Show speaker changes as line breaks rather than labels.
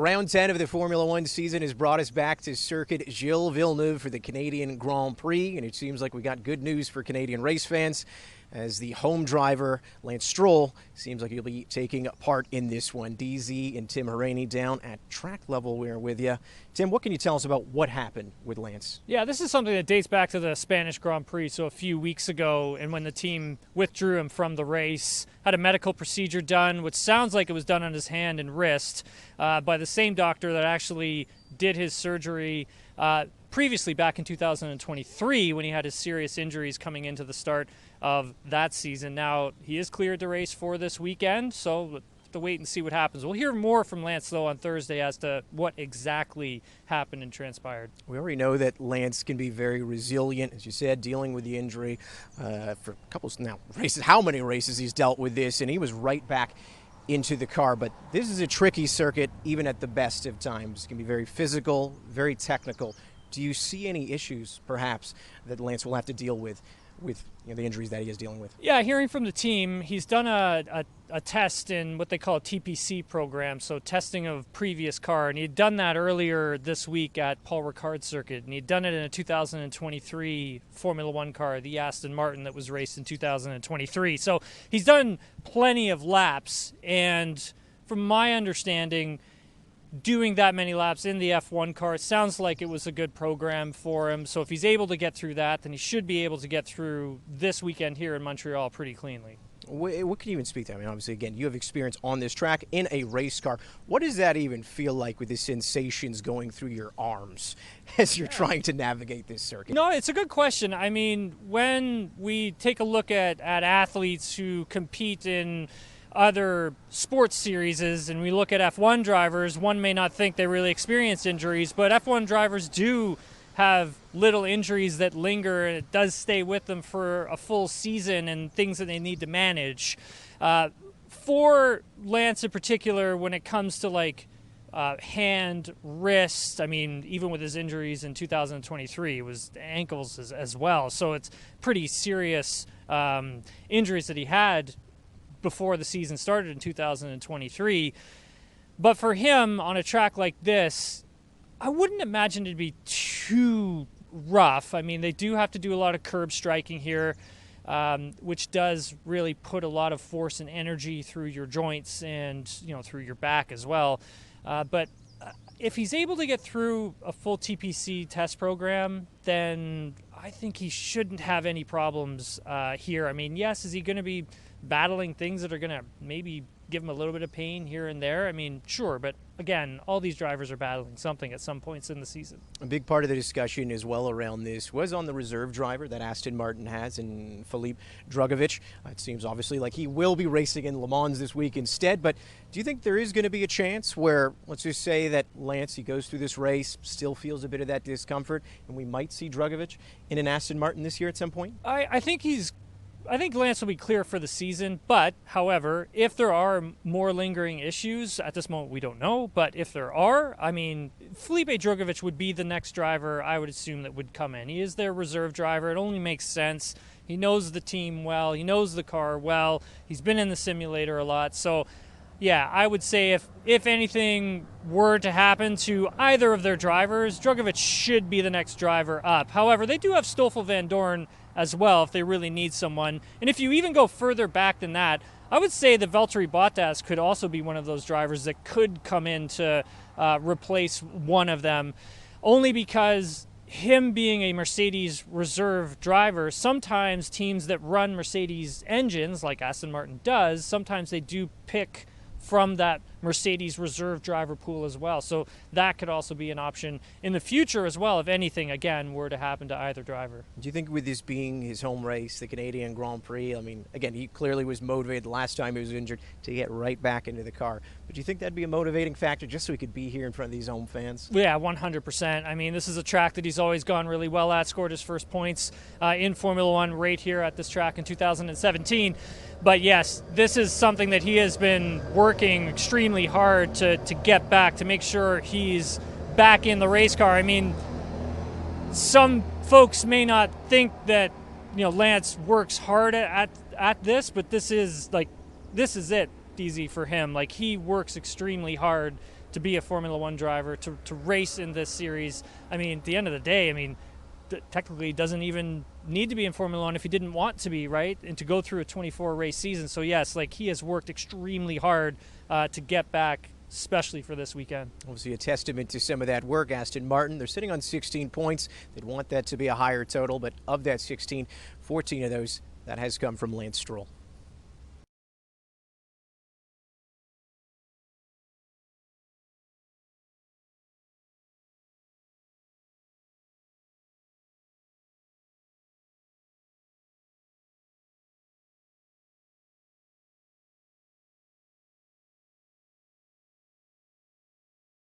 Round 10 of the Formula One season has brought us back to Circuit Gilles Villeneuve for the Canadian Grand Prix, and it seems like we got good news for Canadian race fans, as the home driver, Lance Stroll, seems like he'll be taking part in this one. DZ and Tim Hauraney down at track level. We're with you. Tim, what can you tell us about what happened with Lance?
Yeah, this is something that dates back to the Spanish Grand Prix, so a few weeks ago, and when the team withdrew him from the race, had a medical procedure done, which sounds like it was done on his hand and wrist by the same doctor that actually did his surgery previously back in 2023 when he had his serious injuries coming into the start of that season. Now, he is cleared to race for this weekend, so we'll have to wait and see what happens. We'll hear more from Lance, though, on Thursday as to what exactly happened and transpired.
We already know that Lance can be very resilient, as you said, dealing with the injury for a couple now races. How many races he's dealt with this, and he was right back into the car. But this is a tricky circuit, even at the best of times. It can be very physical, very technical. Do you see any issues, perhaps, that Lance will have to deal with the injuries that he is dealing with?
Yeah, hearing from the team, he's done a test in what they call a TPC program, so testing of previous car, and he'd done that earlier this week at Paul Ricard's circuit, and he'd done it in a 2023 Formula One car, the Aston Martin that was raced in 2023. So he's done plenty of laps, and from my understanding, doing that many laps in the F1 car, it sounds like it was a good program for him. So if he's able to get through that, then he should be able to get through this weekend here in Montreal pretty cleanly.
What can you even speak to? I mean, obviously, again, you have experience on this track in a race car. What does that even feel like with the sensations going through your arms as you're trying to navigate this circuit?
No, it's a good question. I mean, when we take a look at athletes who compete in other sports series and we look at F1 drivers, one may not think they really experience injuries, but F1 drivers do have little injuries that linger, and it does stay with them for a full season and things that they need to manage. For Lance in particular, when it comes to hand, wrist, I mean, even with his injuries in 2023, it was ankles as well. So it's pretty serious injuries that he had before the season started in 2023. But for him, on a track like this, I wouldn't imagine it to be too rough. I mean, they do have to do a lot of curb striking here, which does really put a lot of force and energy through your joints and, through your back as well. But if he's able to get through a full TPC test program, then I think he shouldn't have any problems here. I mean, yes, is he going to be battling things that are going to maybe give him a little bit of pain here and there? I mean, sure, but again, all these drivers are battling something at some points in the season.
A big part of the discussion as well around this was on the reserve driver that Aston Martin has in Philippe Drugovich. It seems obviously like he will be racing in Le Mans this week instead, but do you think there is going to be a chance where, let's just say that Lance, he goes through this race, still feels a bit of that discomfort, and we might see Drugovich in an Aston Martin this year at some point?
I think Lance will be clear for the season, but, however, if there are more lingering issues, at this moment we don't know, but if there are, I mean, Felipe Drugovich would be the next driver I would assume that would come in. He is their reserve driver. It only makes sense. He knows the team well. He knows the car well. He's been in the simulator a lot. So, yeah, I would say if anything were to happen to either of their drivers, Drugovich should be the next driver up. However, they do have Stoffel Van Dorn as well if they really need someone. And if you even go further back than that, I would say that Valtteri Bottas could also be one of those drivers that could come in to replace one of them, only because him being a Mercedes reserve driver, sometimes teams that run Mercedes engines, like Aston Martin does, sometimes they do pick from that Mercedes reserve driver pool as well. So that could also be an option in the future as well if anything, again, were to happen to either driver.
Do you think with this being his home race, the Canadian Grand Prix, I mean, again, he clearly was motivated the last time he was injured to get right back into the car. But do you think that'd be a motivating factor just so he could be here in front of these home fans?
Yeah, 100%. I mean, this is a track that he's always gone really well at, scored his first points in Formula One right here at this track in 2017. But yes, this is something that he has been working extremely hard to get back, to make sure he's back in the race car. I mean, some folks may not think that, Lance works hard at this, but this is it, DZ, for him. Like, he works extremely hard to be a Formula One driver, to race in this series. I mean, at the end of the day, I mean, technically doesn't even need to be in Formula One if he didn't want to be, right? And to go through a 24 race season. So yes, like, he has worked extremely hard to get back, especially for this weekend.
Obviously a testament to some of that work. Aston Martin, they're sitting on 16 points. They'd want that to be a higher total, but of that 16, 14 of those, that has come from Lance Stroll.